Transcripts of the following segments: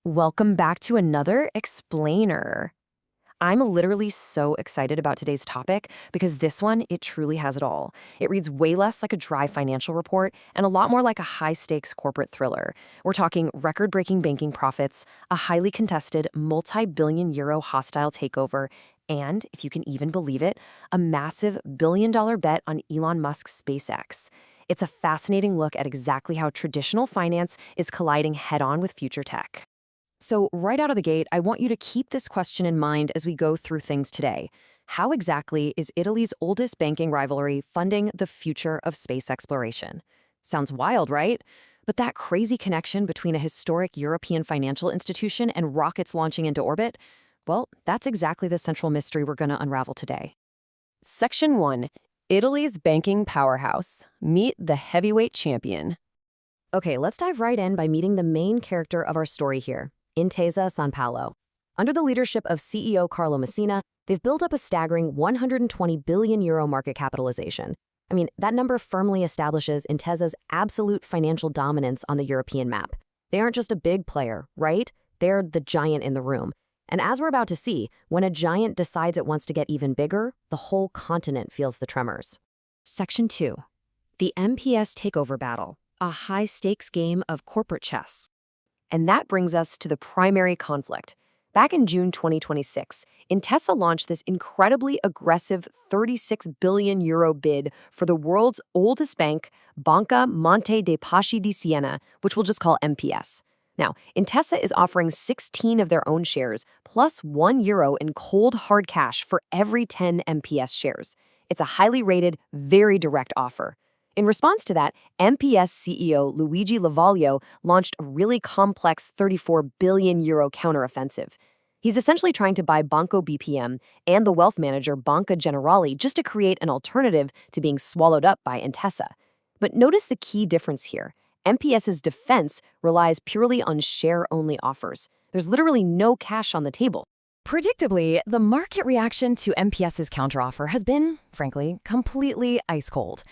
Welcome back to another explainer. I'm literally so excited about today's topic because this one, it truly has it all. It reads way less like a dry financial report and a lot more like a high-stakes corporate thriller. We're talking record-breaking banking profits, a highly contested multi-billion-euro hostile takeover, and, if you can even believe it, a massive billion-dollar bet on Elon Musk's SpaceX. It's a fascinating look at exactly how traditional finance is colliding head-on with future tech. So, right out of the gate, I want you to keep this question in mind as we go through things today. How exactly is Italy's oldest banking rivalry funding the future of space exploration? Sounds wild, right? But that crazy connection between a historic European financial institution and rockets launching into orbit? Well, that's exactly the central mystery we're going to unravel today. Section 1. Italy's banking powerhouse. Meet the heavyweight champion. Okay, let's dive right in by meeting the main character of our story here. Intesa Sanpaolo. Under the leadership of CEO Carlo Messina, they've built up a staggering 120 billion euro market capitalization. I mean, that number firmly establishes Intesa's absolute financial dominance on the European map. They aren't just a big player, right? They're the giant in the room. And as we're about to see, when a giant decides it wants to get even bigger, the whole continent feels the tremors. Section 2. The MPS Takeover Battle, a high-stakes game of corporate chess. And that brings us to the primary conflict. Back in June 2026, Intesa launched this incredibly aggressive 36 billion euro bid for the world's oldest bank, Banca Monte dei Paschi di Siena, which we'll just call MPS. Now, Intesa is offering 16 of their own shares, plus €1 in cold hard cash for every 10 MPS shares. It's a highly rated, very direct offer. In response to that, MPS CEO Luigi Lavaglio launched a really complex 34 billion euro counteroffensive. He's essentially trying to buy Banco BPM and the wealth manager Banca Generali just to create an alternative to being swallowed up by Intesa. But notice the key difference here. MPS's defense relies purely on share-only offers. There's literally no cash on the table. Predictably, the market reaction to MPS's counteroffer has been, frankly, completely ice cold.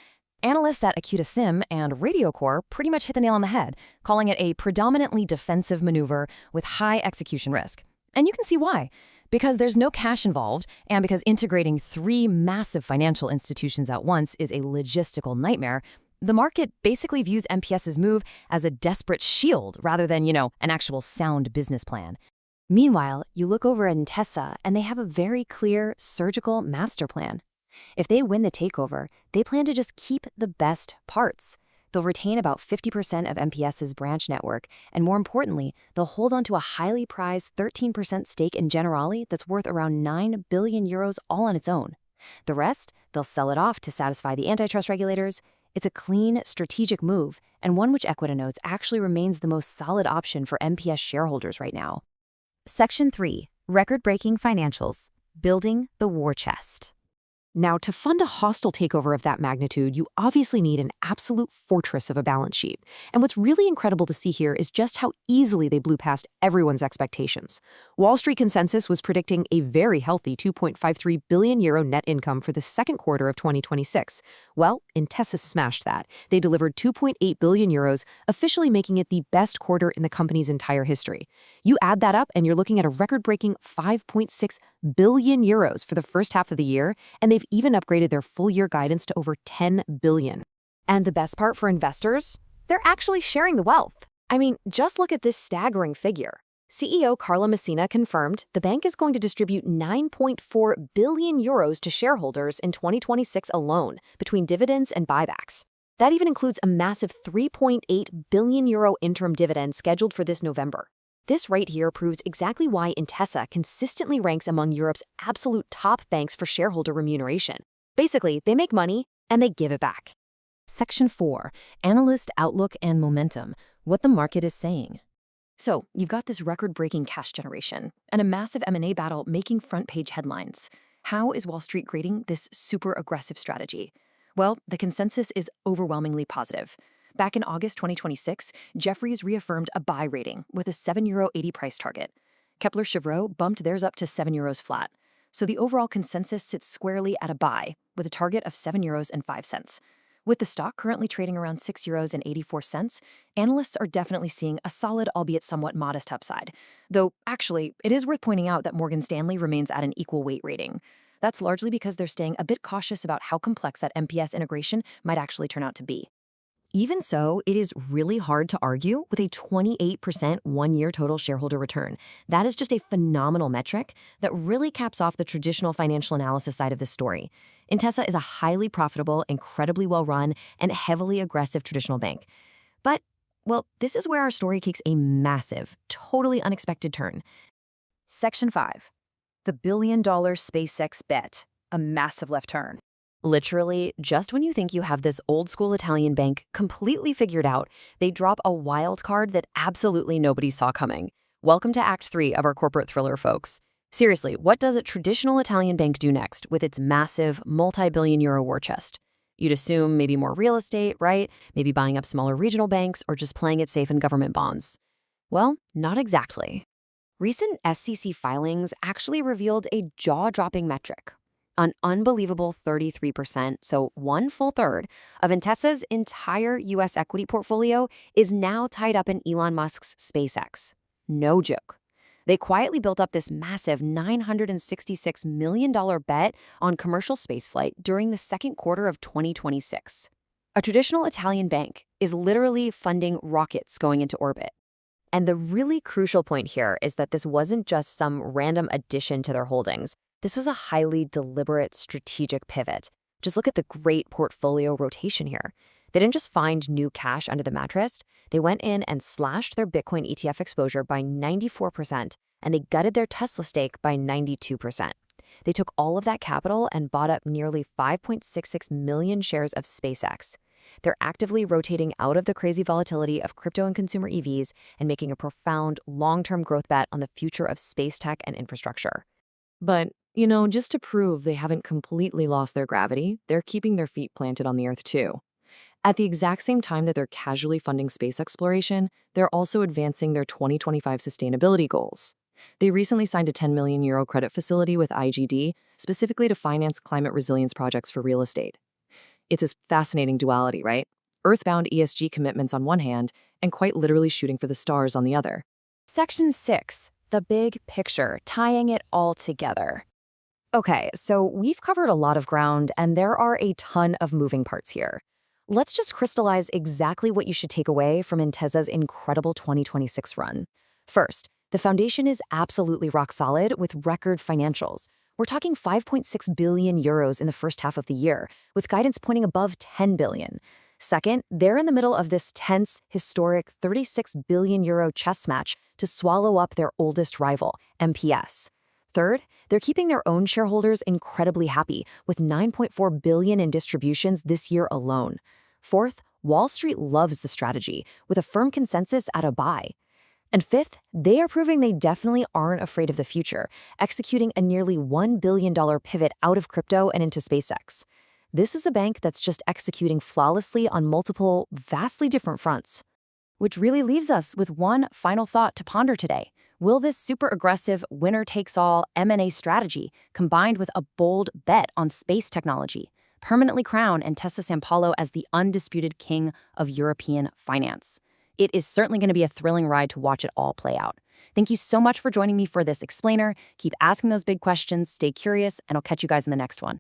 Analysts at AcuitaSim and Radiocore pretty much hit the nail on the head, calling it a predominantly defensive maneuver with high execution risk. And you can see why. Because there's no cash involved, and because integrating three massive financial institutions at once is a logistical nightmare, the market basically views MPS's move as a desperate shield rather than, an actual sound business plan. Meanwhile, you look over at Intesa, and they have a very clear surgical master plan. If they win the takeover, they plan to just keep the best parts. They'll retain about 50% of MPS's branch network, and more importantly, they'll hold on to a highly prized 13% stake in Generali that's worth around 9 billion euros all on its own. The rest, they'll sell it off to satisfy the antitrust regulators. It's a clean, strategic move, and one which Equita notes actually remains the most solid option for MPS shareholders right now. Section 3. Record-breaking financials. Building the war chest. Now, to fund a hostile takeover of that magnitude, you obviously need an absolute fortress of a balance sheet. And what's really incredible to see here is just how easily they blew past everyone's expectations. Wall Street consensus was predicting a very healthy 2.53 billion euro net income for the second quarter of 2026. Well, Intesa smashed that. They delivered 2.8 billion euros, officially making it the best quarter in the company's entire history. You add that up, and you're looking at a record-breaking 5.6 billion euros for the first half of the year, and they've even upgraded their full-year guidance to over 10 billion. And the best part for investors? They're actually sharing the wealth. I mean, just look at this staggering figure. CEO Carlo Messina confirmed the bank is going to distribute 9.4 billion euros to shareholders in 2026 alone, between dividends and buybacks. That even includes a massive 3.8 billion euro interim dividend scheduled for this November. This right here proves exactly why Intesa consistently ranks among Europe's absolute top banks for shareholder remuneration. Basically, they make money and they give it back. Section 4. Analyst Outlook and Momentum. What the market is saying. So, you've got this record-breaking cash generation and a massive M&A battle making front-page headlines. How is Wall Street grading this super aggressive strategy? Well, the consensus is overwhelmingly positive. Back in August 2026, Jefferies reaffirmed a buy rating with a €7.80 price target. Kepler Cheuvreux bumped theirs up to €7 flat. So the overall consensus sits squarely at a buy, with a target of €7.05. With the stock currently trading around €6.84, analysts are definitely seeing a solid, albeit somewhat modest upside. Though, actually, it is worth pointing out that Morgan Stanley remains at an equal weight rating. That's largely because they're staying a bit cautious about how complex that MPS integration might actually turn out to be. Even so, it is really hard to argue with a 28% one-year total shareholder return. That is just a phenomenal metric that really caps off the traditional financial analysis side of this story. Intesa is a highly profitable, incredibly well-run, and heavily aggressive traditional bank. But, well, this is where our story takes a massive, totally unexpected turn. Section 5. The billion-dollar SpaceX bet. A massive left turn. Literally, just when you think you have this old-school Italian bank completely figured out, they drop a wild card that absolutely nobody saw coming. Welcome to Act 3 of our corporate thriller, folks. Seriously, what does a traditional Italian bank do next with its massive, multi-billion-euro war chest? You'd assume maybe more real estate, right? Maybe buying up smaller regional banks or just playing it safe in government bonds. Well, not exactly. Recent SEC filings actually revealed a jaw-dropping metric. An unbelievable 33%, so one full third, of Intesa's entire U.S. equity portfolio is now tied up in Elon Musk's SpaceX. No joke. They quietly built up this massive $966 million bet on commercial spaceflight during the second quarter of 2026. A traditional Italian bank is literally funding rockets going into orbit. And the really crucial point here is that this wasn't just some random addition to their holdings. This was a highly deliberate strategic pivot. Just look at the great portfolio rotation here. They didn't just find new cash under the mattress. They went in and slashed their Bitcoin ETF exposure by 94%, and they gutted their Tesla stake by 92%. They took all of that capital and bought up nearly 5.66 million shares of SpaceX. They're actively rotating out of the crazy volatility of crypto and consumer EVs and making a profound long-term growth bet on the future of space tech and infrastructure. But, just to prove they haven't completely lost their gravity, they're keeping their feet planted on the Earth too. At the exact same time that they're casually funding space exploration, they're also advancing their 2025 sustainability goals. They recently signed a €10 million credit facility with IGD, specifically to finance climate resilience projects for real estate. It's a fascinating duality, right? Earthbound ESG commitments on one hand, and quite literally shooting for the stars on the other. Section 6. The big picture, tying it all together. Okay, so we've covered a lot of ground, and there are a ton of moving parts here. Let's just crystallize exactly what you should take away from Intesa's incredible 2026 run. First, the foundation is absolutely rock solid with record financials. We're talking €5.6 billion in the first half of the year, with guidance pointing above €10 billion. Second, they're in the middle of this tense, historic €36 billion chess match to swallow up their oldest rival, MPS. Third, they're keeping their own shareholders incredibly happy, with $9.4 billion in distributions this year alone. Fourth, Wall Street loves the strategy, with a firm consensus at a buy. And fifth, they are proving they definitely aren't afraid of the future, executing a nearly $1 billion pivot out of crypto and into SpaceX. This is a bank that's just executing flawlessly on multiple, vastly different fronts. Which really leaves us with one final thought to ponder today. Will this super aggressive, winner-takes-all M&A strategy, combined with a bold bet on space technology, permanently crown Intesa Sanpaolo as the undisputed king of European finance? It is certainly going to be a thrilling ride to watch it all play out. Thank you so much for joining me for this explainer. Keep asking those big questions, stay curious, and I'll catch you guys in the next one.